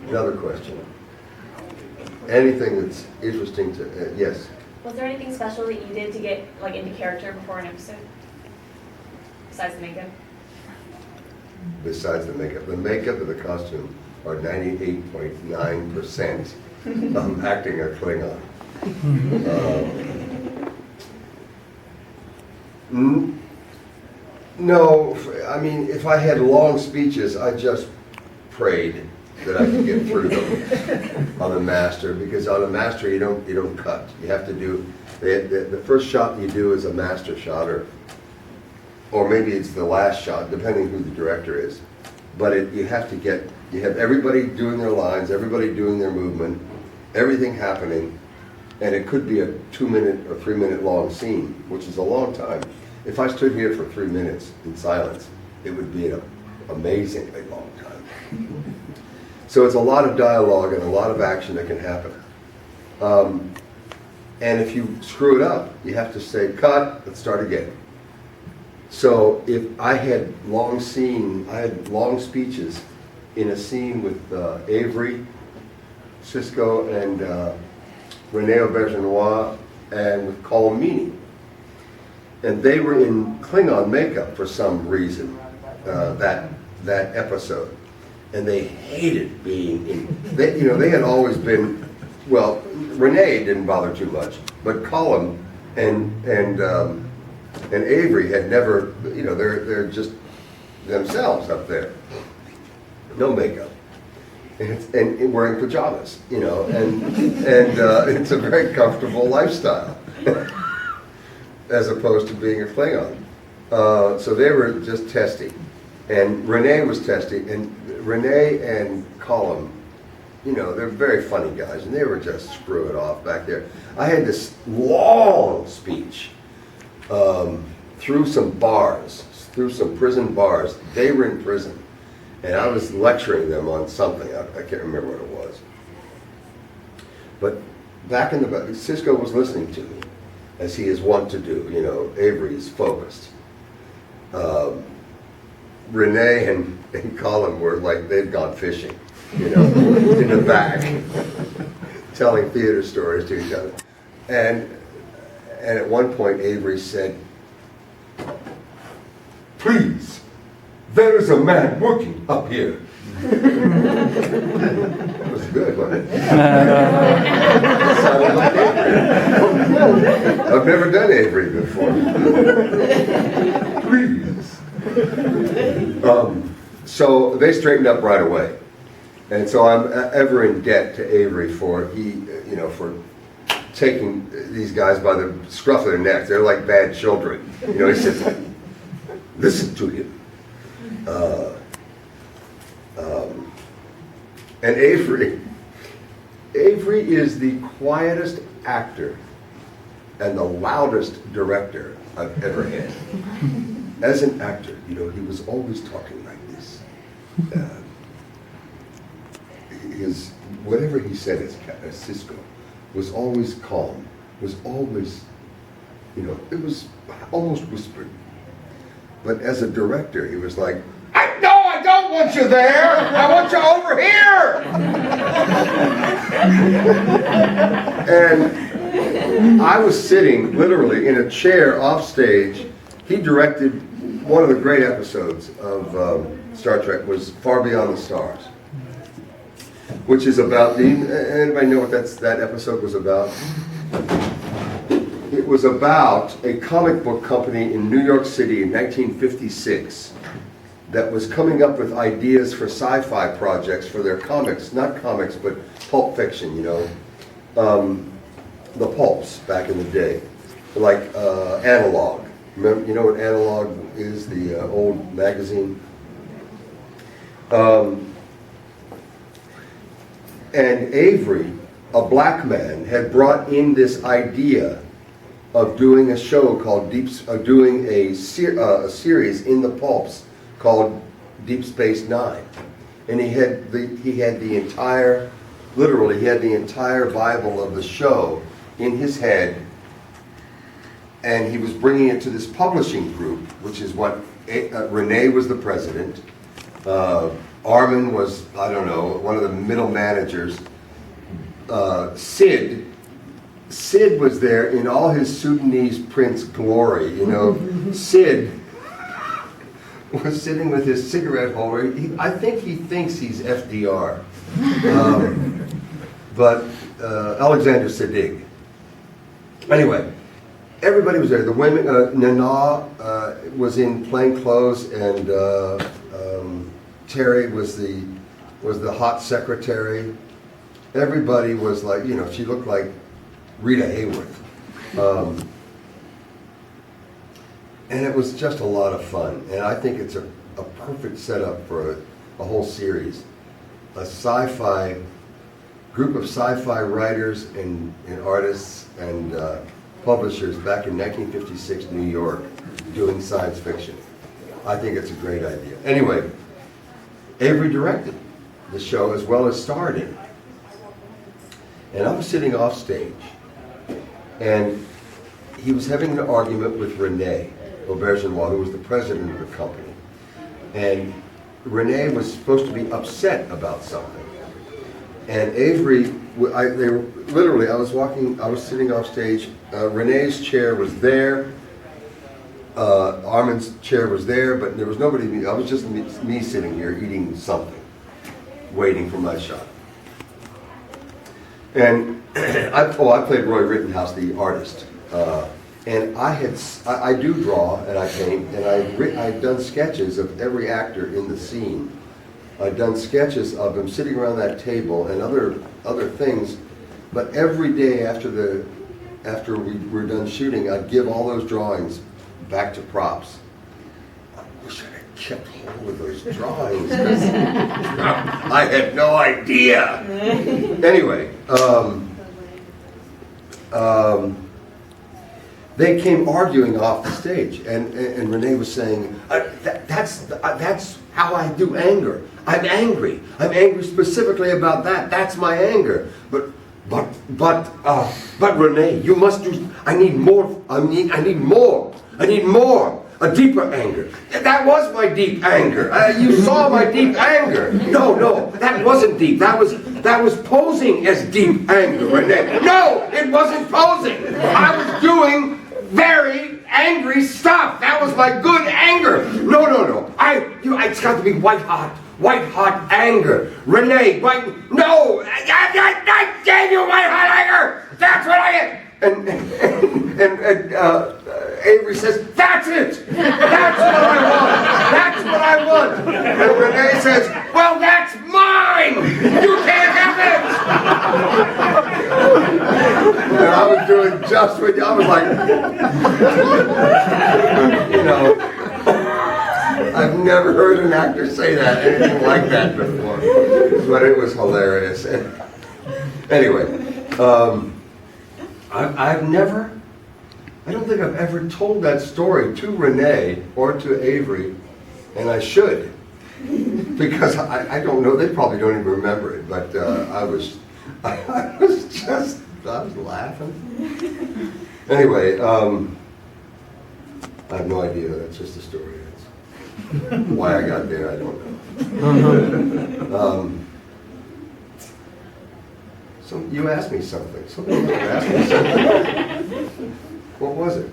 Another question. Anything that's interesting to, yes? Was there anything special that you did to get like into character before an episode? Besides the makeup? Besides the makeup. The makeup and the costume are 98.9% acting a Klingon. No, I mean, if I had long speeches, I just prayed that I could get through them on the master, because on a master you don't cut. You have to do the first shot you do is a master shot, or maybe it's the last shot, depending who the director is. But you have everybody doing their lines, everybody doing their movement, everything happening, and it could be a 2-minute or 3-minute long scene, which is a long time. If I stood here for 3 minutes in silence, it would be an amazingly long time. So it's a lot of dialogue and a lot of action that can happen. And if you screw it up, you have to say, cut, let's start again. So if I had long speeches in a scene with Avery, Cisco, and Rene Aubergenois, and with Colm Meaney. And they were in Klingon makeup for some reason, that episode. And they hated being in, they had always been, well, Rene didn't bother too much, but Colm and Avery had never, they're just themselves up there. No makeup. And wearing pajamas, and it's a very comfortable lifestyle, as opposed to being a Klingon. So they were just testy. And Rene was testy, and Rene and Colm, they're very funny guys, and they were just screwing it off back there. I had this long speech through some prison bars. They were in prison, and I was lecturing them on something. I can't remember what it was. But back in the back, Cisco was listening to me, as he is wont to do. Avery's focused. Rene and Colm were like they'd gone fishing, in the back, telling theater stories to each other. And at one point Avery said, "Please, there is a man working up here." It was good, wasn't it? Sounded like Avery. I've never done Avery before. Please. So they straightened up right away, and so I'm ever in debt to Avery for for taking these guys by the scruff of their necks. They're like bad children. He says, "Listen to him." And Avery is the quietest actor and the loudest director I've ever had. As an actor, he was always talking like this. Whatever he said as Cisco was always calm, was always, it was almost whispered. But as a director, he was like, I don't want you there! I want you over here! And I was sitting literally in a chair off stage. He directed one of the great episodes of Star Trek was Far Beyond the Stars, which is about anybody know what that episode was about? It was about a comic book company in New York City in 1956 that was coming up with ideas for sci-fi projects for their comics, not comics, but pulp fiction, the pulps back in the day, like Analog. Remember, you know what Analog is, the old magazine? And Avery, a black man, had brought in this idea of doing a show called doing a series in the pulps called Deep Space Nine, and he had the entire Bible of the show in his head, and he was bringing it to this publishing group, which is what Rene was the president, Armin was, I don't know, one of the middle managers. Sid was there in all his Sudanese prince glory, you know. Sid was sitting with his cigarette holder. I think he thinks he's FDR. But Alexander Siddig. Anyway, everybody was there. The women, Nana was in plain clothes, and Terry was the hot secretary. Everybody was like, you know, she looked like Rita Hayworth. And it was just a lot of fun. And I think it's a perfect setup for a whole series. A sci-fi, group of sci-fi writers and artists and publishers back in 1956 New York doing science fiction. I think it's a great idea. Anyway, Avery directed the show as well as starred in it. And I was sitting off stage, and he was having an argument with Rene Aubergenois, who was the president of the company. And Rene was supposed to be upset about something. And Avery, I was sitting off stage, Rene's chair was there, Armin's chair was there, but there was nobody, I was just me sitting here eating something, waiting for my shot. And I played Roy Rittenhouse, the artist, and I do draw and I paint, and I'd done sketches of every actor in the scene. I'd done sketches of them sitting around that table and other things, but every day after we were done shooting, I'd give all those drawings back to props. I wish I had kept hold of those drawings. I had no idea. Anyway, they came arguing off the stage, and Rene was saying, "That's how I do anger. I'm angry. I'm angry specifically about that. That's my anger. But Rene, you must do. I need more. I need more. A deeper anger. That was my deep anger. You saw my deep anger. No, that wasn't deep. That was posing as deep anger, Rene. No, it wasn't posing. I was doing very angry stuff. That was my good anger. No. It's got to be white hot anger. Rene, no, I gave you white hot anger. That's what I get. And Avery says, that's it. That's what I want. And Rene says, well, that's mine. You can't have it. And I was doing just what I was like, you know, I've never heard an actor say anything like that before, but it was hilarious. Anyway, I don't think I've ever told that story to Rene or to Avery, and I should, because I don't know, they probably don't even remember it, but I was laughing. Anyway, I have no idea, that's just a story. Why I got there, I don't know. So you asked me something. Somebody asked me something. What was it?